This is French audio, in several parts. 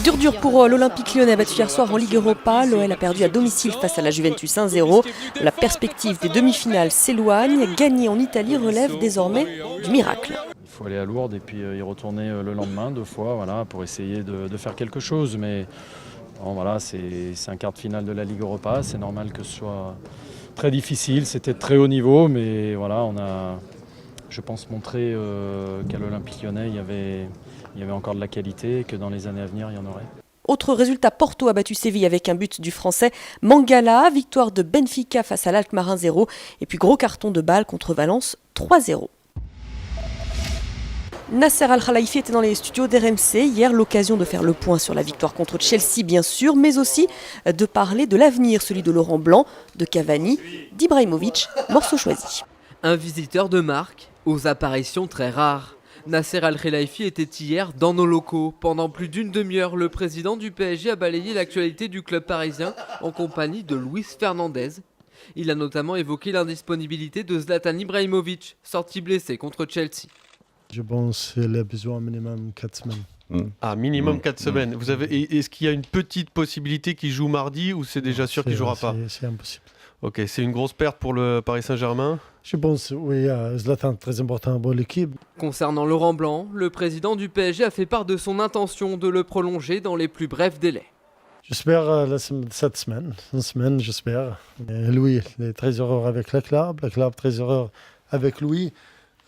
Dur pour l'Olympique lyonnais battu hier soir en Ligue Europa. L'OL a perdu à domicile face à la Juventus 1-0. La perspective des demi-finales s'éloigne. Gagner en Italie relève désormais du miracle. Il faut aller à Lourdes et puis y retourner le lendemain 2 fois voilà, pour essayer de faire quelque chose. Mais bon, voilà, c'est un quart de finale de la Ligue Europa. C'est normal que ce soit très difficile. C'était de très haut niveau, mais voilà, on a, je pense, montré qu'à l'Olympique lyonnais, il y avait encore de la qualité et que dans les années à venir, il y en aurait. Autre résultat, Porto a battu Séville avec un but du français Mangala, victoire de Benfica face à l'Alkmaar 1-0 et puis gros carton de balle contre Valence 3-0. Nasser Al-Khelaifi était dans les studios d'RMC hier, l'occasion de faire le point sur la victoire contre Chelsea bien sûr, mais aussi de parler de l'avenir, celui de Laurent Blanc, de Cavani, d'Ibrahimovic, morceau choisi. Un visiteur de marque aux apparitions très rares. Nasser Al-Khelaifi était hier dans nos locaux. Pendant plus d'une demi-heure, le président du PSG a balayé l'actualité du club parisien en compagnie de Luis Fernandez. Il a notamment évoqué l'indisponibilité de Zlatan Ibrahimovic, sorti blessé contre Chelsea. Je pense qu'il a besoin minimum 4 semaines. Ah, minimum 4 semaines. Est-ce qu'il y a une petite possibilité qu'il joue mardi ou c'est déjà sûr qu'il ne jouera pas? C'est impossible. Ok, c'est une grosse perte pour le Paris Saint-Germain? Je pense, oui, Zlatan est très important pour l'équipe. Concernant Laurent Blanc, le président du PSG a fait part de son intention de le prolonger dans les plus brefs délais. J'espère cette semaine, une semaine, j'espère. Lui, il est très heureux avec le club très heureux avec lui.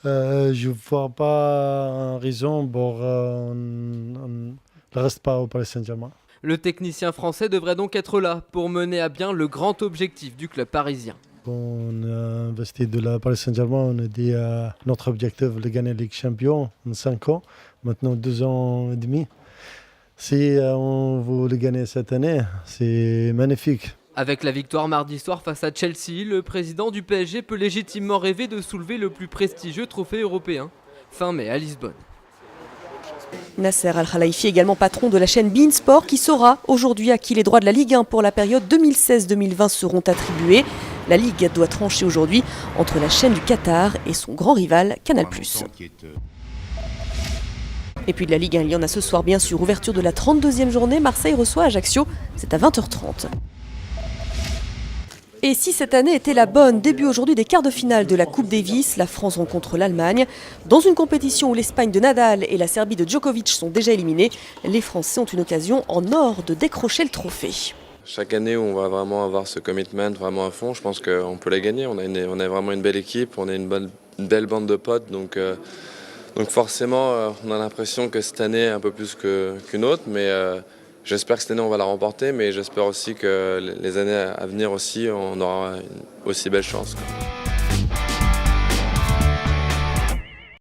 Je ne vois pas une raison pour ne reste pas au Paris Saint-Germain. Le technicien français devrait donc être là pour mener à bien le grand objectif du club parisien. On a investi de la Paris Saint-Germain, on a dit notre objectif de gagner la Ligue des Champions en 5 ans, maintenant 2 ans et demi. Si on veut le gagner cette année, c'est magnifique. Avec la victoire mardi soir face à Chelsea, le président du PSG peut légitimement rêver de soulever le plus prestigieux trophée européen, fin mai à Lisbonne. Nasser Al-Khelaifi, également patron de la chaîne beIN Sport, qui saura aujourd'hui à qui les droits de la Ligue 1 pour la période 2016-2020 seront attribués. La Ligue doit trancher aujourd'hui entre la chaîne du Qatar et son grand rival Canal+. Et puis de la Ligue 1, il y en a ce soir bien sûr, ouverture de la 32e journée, Marseille reçoit Ajaccio, c'est à 20h30. Et si cette année était la bonne, début aujourd'hui des quarts de finale de la Coupe Davis, la France rencontre l'Allemagne. Dans une compétition où l'Espagne de Nadal et la Serbie de Djokovic sont déjà éliminés, les Français ont une occasion en or de décrocher le trophée. Chaque année où on va vraiment avoir ce commitment vraiment à fond, je pense qu'on peut la gagner. On a vraiment une belle équipe, on a une belle bande de potes, donc forcément on a l'impression que cette année est un peu plus qu'une autre, mais j'espère que cette année on va la remporter, mais j'espère aussi que les années à venir aussi on aura une aussi belle chance.